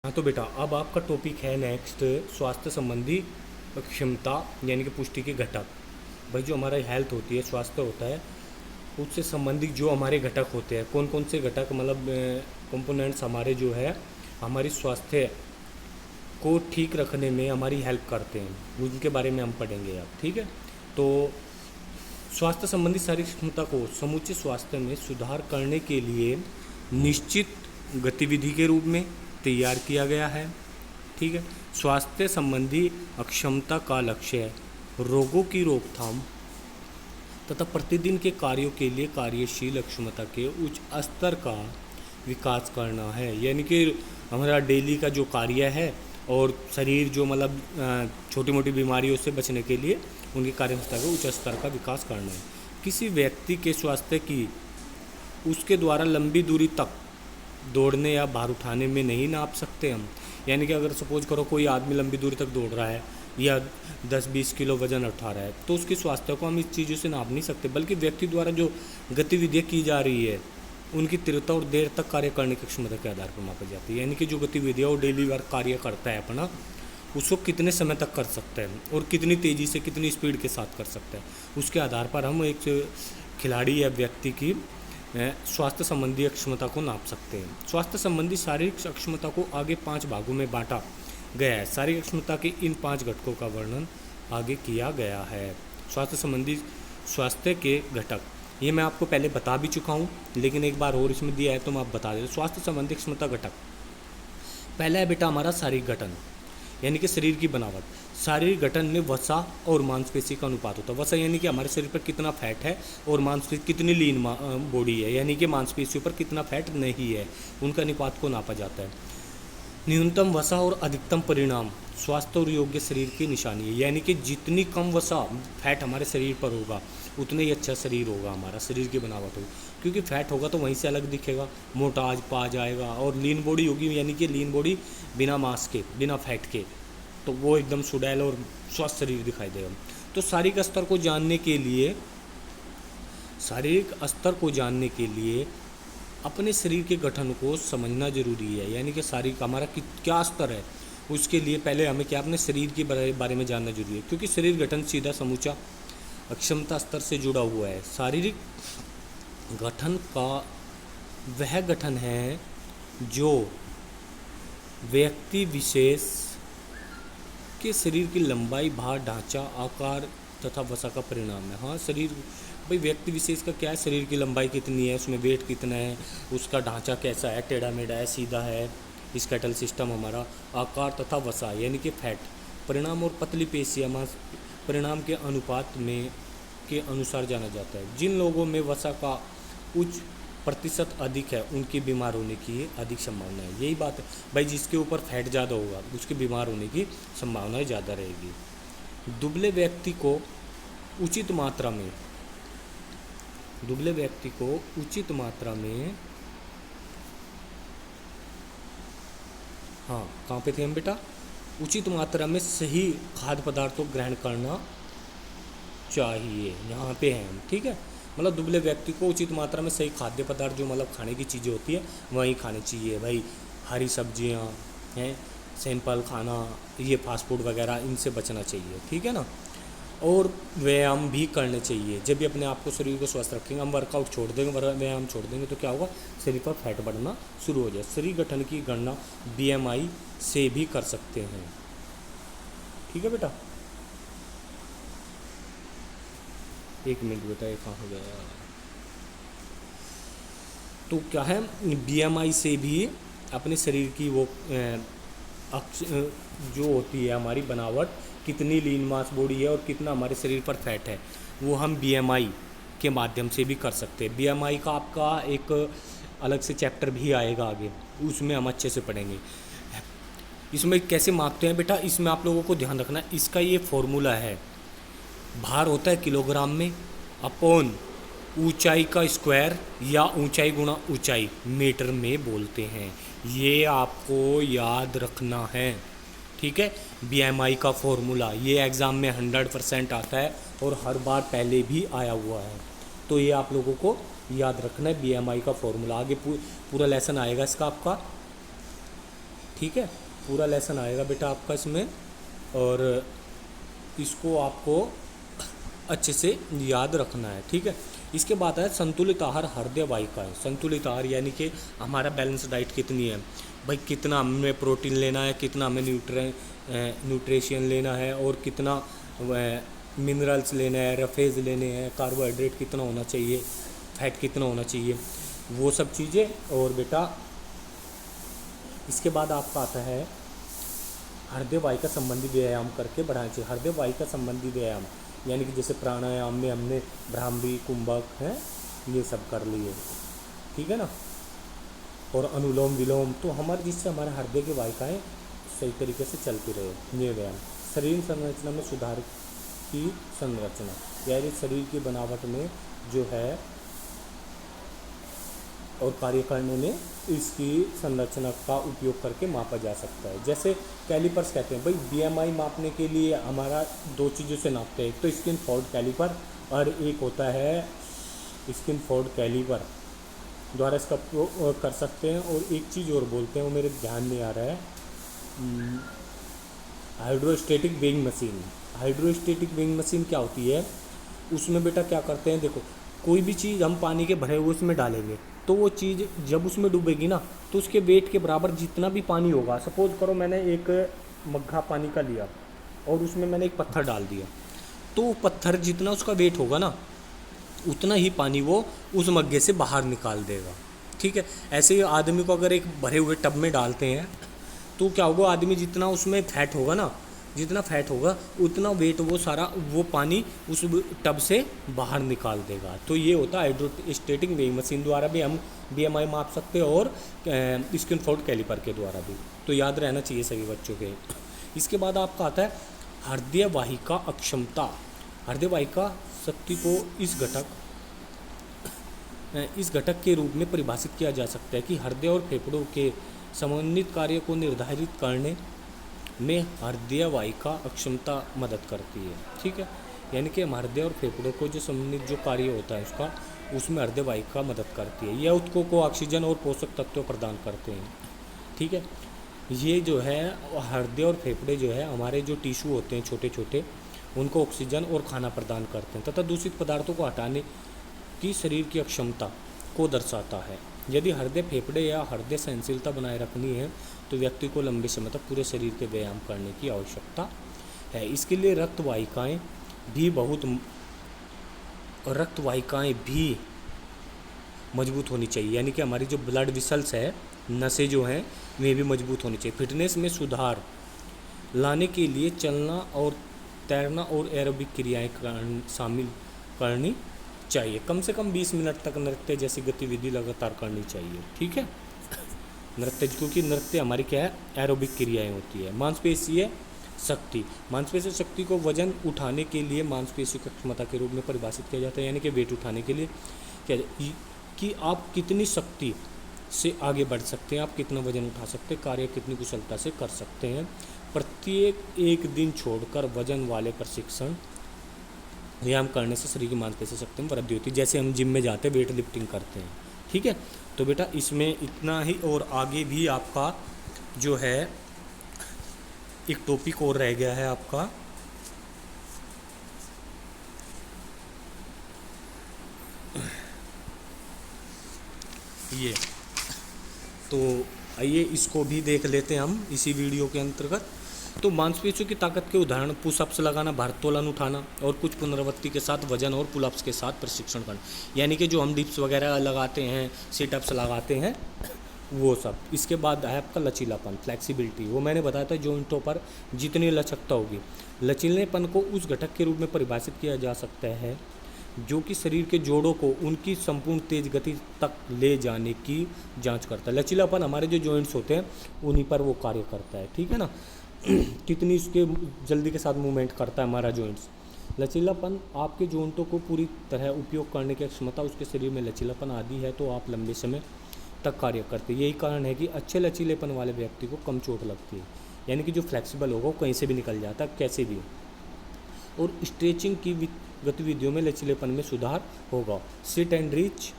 हाँ तो बेटा, अब आपका टॉपिक है नेक्स्ट स्वास्थ्य संबंधी क्षमता यानी कि पुष्टि के घटक। भाई जो हमारा हेल्थ होती है, स्वास्थ्य होता है, उससे संबंधित जो हमारे घटक होते हैं, कौन कौन से घटक मतलब कंपोनेंट्स हमारे जो है हमारी स्वास्थ्य को ठीक रखने में हमारी हेल्प करते हैं, उनके बारे में हम पढ़ेंगे अब। ठीक है। तो स्वास्थ्य संबंधी शारीरिक क्षमता को समूचे स्वास्थ्य में सुधार करने के लिए निश्चित गतिविधि के रूप में तैयार किया गया है। ठीक है। स्वास्थ्य संबंधी अक्षमता का लक्ष्य रोगों की रोकथाम तथा प्रतिदिन के कार्यों के लिए कार्यशील अक्षमता के उच्च स्तर का विकास करना है। यानी कि हमारा डेली का जो कार्य है और शरीर जो मतलब छोटी मोटी बीमारियों से बचने के लिए उनकी कार्यक्षमता के उच्च स्तर का विकास करना है। किसी व्यक्ति के स्वास्थ्य की उसके द्वारा लंबी दूरी तक दौड़ने या भार उठाने में नहीं नाप सकते हम। यानी कि अगर सपोज करो कोई आदमी लंबी दूरी तक दौड़ रहा है या 10-20 किलो वजन उठा रहा है, तो उसके स्वास्थ्य को हम इस चीज़ों से नाप नहीं सकते, बल्कि व्यक्ति द्वारा जो गतिविधियाँ की जा रही है उनकी तीव्रता और देर तक कार्य करने की क्षमता के आधार पर मापी जाती है। यानी कि जो गतिविधियाँ और डेली वर्क कार्य करता है अपना, उसको कितने समय तक कर सकता है और कितनी तेज़ी से कितनी स्पीड के साथ कर सकता है, उसके आधार पर हम एक खिलाड़ी या व्यक्ति की स्वास्थ्य संबंधी अक्षमता को नाप सकते हैं। स्वास्थ्य संबंधी शारीरिक अक्षमता को आगे 5 भागों में बांटा गया है। शारीरिक अक्षमता के इन 5 घटकों का वर्णन आगे किया गया है। स्वास्थ्य संबंधी स्वास्थ्य के घटक ये मैं आपको पहले बता भी चुका हूँ, लेकिन एक बार और इसमें दिया है तो मैं आप बता देता हूँ। स्वास्थ्य संबंधी क्षमता घटक पहला है बेटा हमारा शारीरिक गठन, यानी कि शरीर की बनावट। शारीरिक गठन में वसा और मांसपेशी का अनुपात होता है। वसा यानी कि हमारे शरीर पर कितना फैट है और मांसपेशी कितनी लीन बॉडी है, यानी कि मांसपेशियों पर कितना फैट नहीं है, उनका अनुपात को नापा जाता है। न्यूनतम वसा और अधिकतम परिणाम स्वास्थ्य और योग्य शरीर की निशानी है। यानी कि जितनी कम वसा फैट हमारे शरीर पर होगा उतना ही अच्छा शरीर होगा, हमारा शरीर की बनावट होगी। क्योंकि फैट होगा तो वहीं से अलग दिखेगा, मोटा आज पा जाएगा। और लीन बॉडी होगी, यानी कि लीन बॉडी बिना मांस के बिना फैट के, तो वो एकदम सुडैल और स्वस्थ शरीर दिखाई देगा। तो शारीरिक स्तर को जानने के लिए अपने शरीर के गठन को समझना जरूरी है। यानी कि शारीरिक हमारा क्या स्तर है, उसके लिए पहले हमें क्या अपने शरीर के बारे में जानना जरूरी है, क्योंकि शरीर गठन सीधा समूचा अक्षमता स्तर से जुड़ा हुआ है। शारीरिक गठन का वह गठन है जो व्यक्ति विशेष के शरीर की लंबाई, भार, ढांचा, आकार तथा वसा का परिणाम है। हाँ, शरीर भाई व्यक्ति विशेष का क्या है, शरीर की लंबाई कितनी है, उसमें वेट कितना है, उसका ढांचा कैसा है, टेढ़ा मेढ़ा है, सीधा है, स्केटल सिस्टम हमारा, आकार तथा वसा यानी कि फैट, परिणाम और पतली पेशियाँ मांस परिणाम के अनुपात में के अनुसार जाना जाता है। जिन लोगों में वसा का उच्च प्रतिशत अधिक है उनकी बीमार होने की अधिक संभावना है। यही बात है भाई, जिसके ऊपर फैट ज़्यादा होगा उसके बीमार होने की संभावना ज़्यादा रहेगी। दुबले व्यक्ति को उचित मात्रा में हाँ, कहाँ पे थे हम बेटा, उचित मात्रा में सही खाद्य पदार्थ को ग्रहण करना चाहिए, यहाँ पे हैं हम। ठीक है। मतलब दुबले व्यक्ति को उचित मात्रा में सही खाद्य पदार्थ जो मतलब खाने की चीज़ें होती है वही खानी चाहिए भाई। हरी सब्जियाँ हैं, सिंपल खाना, ये फास्ट फूड वगैरह इनसे बचना चाहिए। ठीक है ना। और व्यायाम भी करने चाहिए। जब भी अपने आप को शरीर को स्वस्थ रखेंगे, हम वर्कआउट छोड़ देंगे, व्यायाम छोड़ देंगे, तो क्या होगा, शरीर पर फैट बढ़ना शुरू हो जाए। शरीर गठन की गणना BMI से भी कर सकते हैं। ठीक है बेटा, एक मिनट बेटा, ये कहाँ हो गया। तो क्या है, BMI से भी अपने शरीर की वो जो होती है हमारी बनावट, कितनी लीन मास बॉडी है और कितना हमारे शरीर पर फैट है, वो हम BMI के माध्यम से भी कर सकते हैं। BMI का आपका एक अलग से चैप्टर भी आएगा आगे, उसमें हम अच्छे से पढ़ेंगे। इसमें कैसे मापते हैं बेटा, इसमें आप लोगों को ध्यान रखना, इसका ये फॉर्मूला है, भार होता है किलोग्राम में अपॉन ऊंचाई का स्क्वायर या ऊंचाई गुणा ऊंचाई मीटर में बोलते हैं। ये आपको याद रखना है। ठीक है। BMI का फॉर्मूला ये एग्ज़ाम में 100% आता है और हर बार पहले भी आया हुआ है, तो ये आप लोगों को याद रखना है BMI का फॉर्मूला। आगे पूरा लेसन आएगा इसका आपका। ठीक है, पूरा लेसन आएगा बेटा आपका इसमें, और इसको आपको अच्छे से याद रखना है। ठीक है, इसके बाद है संतुलित आहार हृदय वाहिका है। संतुलित आहार यानी कि हमारा बैलेंस डाइट कितनी है भाई, कितना हमें प्रोटीन लेना है, कितना हमें न्यूट्रिशन लेना है, और कितना मिनरल्स लेना है, रफेज लेने हैं, कार्बोहाइड्रेट कितना होना चाहिए, फैट कितना होना चाहिए, वो सब चीज़ें। और बेटा इसके बाद आपका आता है हृदय वाहिका संबंधी व्यायाम करके बढ़ाना चाहिए। हृदय वाहिका संबंधी व्यायाम यानी कि जैसे प्राणायाम में हमने भ्रामरी, कुंभक हैं, ये सब कर लिए, ठीक है ना, और अनुलोम विलोम, तो हमारे जिससे हमारे हृदय की वाहिकाएँ सही तरीके से चलती रहे। ये व्यायाम शरीर संरचना में सुधार की संरचना, यानी शरीर की बनावट में जो है और कार्य करने में इसकी संरचना का उपयोग करके मापा जा सकता है। जैसे कैलिपर्स कहते हैं भाई, बीएमआई मापने के लिए हमारा दो चीज़ों से नापते हैं, एक तो स्किन फोर्ड कैलिपर और एक होता है स्किन फोर्ड कैलिपर द्वारा इसका उपयोग कर सकते हैं। और एक चीज़ और बोलते हैं, वो मेरे ध्यान नहीं आ रहा है, hydrostatic weighing machine. Hydrostatic weighing machine क्या होती है, उसमें बेटा क्या करते हैं, देखो कोई भी चीज़ हम पानी के भरे हुए उसमें डालेंगे तो वो चीज़ जब उसमें डूबेगी ना, तो उसके वेट के बराबर जितना भी पानी होगा, सपोज करो मैंने एक मग्घा पानी का लिया और उसमें मैंने एक पत्थर डाल दिया, तो पत्थर जितना उसका वेट होगा ना, उतना ही पानी वो उस मग्गे से बाहर निकाल देगा। ठीक है, ऐसे ही आदमी को अगर एक भरे हुए टब में डालते हैं तो क्या होगा, आदमी जितना उसमें फैट होगा ना, जितना फैट होगा उतना वेट वो सारा वो पानी उस टब से बाहर निकाल देगा। तो ये होता है हाइड्रोस्टेटिक वेइंग मशीन द्वारा भी हम बीएमआई माप सकते हैं, और स्किन फोर्ड कैलिपर के द्वारा भी। तो याद रहना चाहिए सभी बच्चों के। इसके बाद आपका आता है हृदय वाहिका अक्षमता। हृदय वाहिका शक्ति को इस घटक के रूप में परिभाषित किया जा सकता है कि हृदय और फेफड़ों के समन्वित कार्य को निर्धारित करने में हृदय वाहिका अक्षमता मदद करती है। ठीक है, यानी कि हम हृदय और फेफड़ों को जो समन्वित जो कार्य होता है उसका, उसमें हृदय वाहिका मदद करती है। यह ऊतकों को ऑक्सीजन और पोषक तत्व प्रदान करते हैं। ठीक है, ये जो है हृदय और फेफड़े जो है हमारे जो टिश्यू होते हैं छोटे छोटे, उनको ऑक्सीजन और खाना प्रदान करते हैं तथा दूषित पदार्थों को हटाने की शरीर की अक्षमता को दर्शाता है। यदि हृदय, फेफड़े या हृदय सहनशीलता बनाए रखनी है तो व्यक्ति को लंबे समय तक पूरे शरीर के व्यायाम करने की आवश्यकता है। इसके लिए रक्त वाहिकाएं भी मजबूत होनी चाहिए, यानी कि हमारी जो ब्लड विसल्स है, नसें जो हैं, वे भी मजबूत होनी चाहिए। फिटनेस में सुधार लाने के लिए चलना और तैरना और एरोबिक क्रियाएँ शामिल करनी चाहिए। कम से कम 20 मिनट तक नृत्य जैसी गतिविधि लगातार करनी चाहिए। ठीक है, नृत्य, क्योंकि नृत्य हमारी क्या है, एरोबिक क्रियाएं होती है। मांसपेशीय शक्ति। मांसपेशीय शक्ति को वजन उठाने के लिए मांसपेशी की क्षमता के रूप में परिभाषित किया जाता है, यानी कि वेट उठाने के लिए क्या कि आप कितनी शक्ति से आगे बढ़ सकते हैं, आप कितना वजन उठा सकते हैं, कार्य कितनी कुशलता से कर सकते हैं। प्रत्येक एक दिन छोड़कर वजन वाले प्रशिक्षण व्यायाम करने से शरीर की मांसपेशी शक्ति में वृद्धि होती है। जैसे हम जिम में जाते हैं, वेट लिफ्टिंग करते हैं। ठीक है, तो बेटा इसमें इतना ही, और आगे भी आपका जो है एक टॉपिक और रह गया है आपका, ये, तो आइए इसको भी देख लेते हैं हम इसी वीडियो के अंतर्गत। तो मांसपेशियों की ताकत के उदाहरण पुशअप्स लगाना, भारोत्तोलन उठाना और कुछ पुनरावृत्ति के साथ वजन और पुलअप्स के साथ प्रशिक्षण करना, यानी कि जो हम डिप्स वगैरह लगाते हैं, सिटअप्स लगाते हैं, वो सब। इसके बाद है आपका लचीलापन, फ्लेक्सिबिलिटी। वो मैंने बताया था, जॉइंटों पर जितनी लचकता होगी। लचीलेपन को उस घटक के रूप में परिभाषित किया जा सकता है जो कि शरीर के जोड़ों को उनकी संपूर्ण तेज गति तक ले जाने की जांच करता है। लचीलापन हमारे जो जॉइंट्स होते हैं उन्हीं पर वो कार्य करता है। ठीक है ना, कितनी उसके जल्दी के साथ मूवमेंट करता है हमारा जॉइंट्स। लचीलापन आपके जॉइंटों को पूरी तरह उपयोग करने की क्षमता, उसके शरीर में लचीलापन आदि है तो आप लंबे समय तक कार्य करते हैं। यही कारण है कि अच्छे लचीलेपन वाले व्यक्ति को कम चोट लगती है, यानी कि जो फ्लेक्सिबल होगा वो कहीं से भी निकल जाता है, कैसे भी। और स्ट्रेचिंग की गतिविधियों में लचीलेपन में सुधार होगा। सिट एंड रीच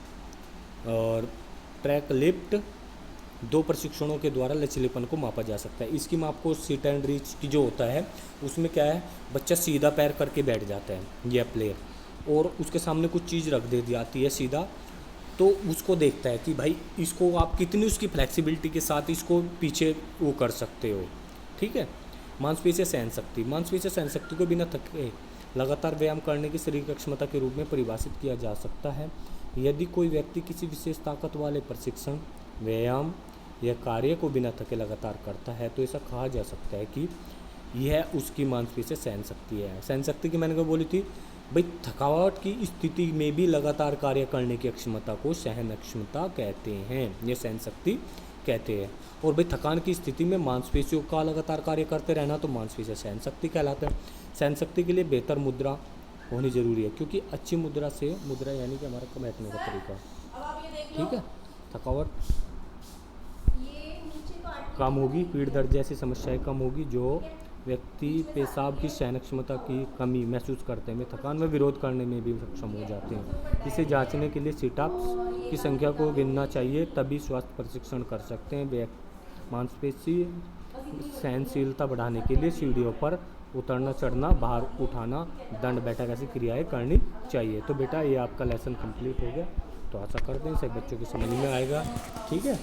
और ट्रैक लिफ्ट दो प्रशिक्षणों के द्वारा लचीलेपन को मापा जा सकता है। इसकी माप को सिट एंड रीच की जो होता है उसमें क्या है, बच्चा सीधा पैर करके बैठ जाता है यह प्लेयर, और उसके सामने कुछ चीज़ रख दे जाती है सीधा, तो उसको देखता है कि भाई इसको आप कितनी उसकी फ्लेक्सिबिलिटी के साथ इसको पीछे वो कर सकते हो। ठीक है। मांसपेशियां सहन शक्ति, मांसपेशियां सहन शक्ति को बिना थके लगातार व्यायाम करने की शारीरिक क्षमता के रूप में परिभाषित किया जा सकता है। यदि कोई व्यक्ति किसी विशेष ताकत वाले प्रशिक्षण, व्यायाम या कार्य को बिना थके लगातार करता है तो ऐसा कहा जा सकता है कि यह उसकी मांसपेशियां सहन शक्ति है। सहन शक्ति की मैंने क्या बोली थी भाई, थकावट की स्थिति में भी लगातार कार्य करने की क्षमता को सहन क्षमता कहते हैं, ये सहन शक्ति कहते हैं। और भाई थकान की स्थिति में मांसपेशियों का लगातार कार्य करते रहना तो मांसपेशियां सहन शक्ति कहलाता है। सहन शक्ति के लिए बेहतर मुद्रा होनी जरूरी है, क्योंकि अच्छी मुद्रा से, मुद्रा यानी कि हमारा बैठने का तरीका, ठीक है, थकावट कम होगी, पीठ दर्द जैसी समस्याएं कम होगी। जो व्यक्ति पेशाब की सहन क्षमता की कमी महसूस करते हैं वे थकान में विरोध करने में भी सक्षम हो जाते हैं। इसे जांचने के लिए सिटअप्स की संख्या को गिनना चाहिए, तभी स्वास्थ्य प्रशिक्षण कर सकते हैं। वे मांसपेशी सहनशीलता बढ़ाने के लिए सीढ़ियों पर उतरना चढ़ना, भार उठाना, दंड बैठक ऐसी क्रियाएं करनी चाहिए। तो बेटा ये आपका लेसन कंप्लीट हो गया, तो आशा करते हैं सब बच्चों की समझ में आएगा। ठीक है।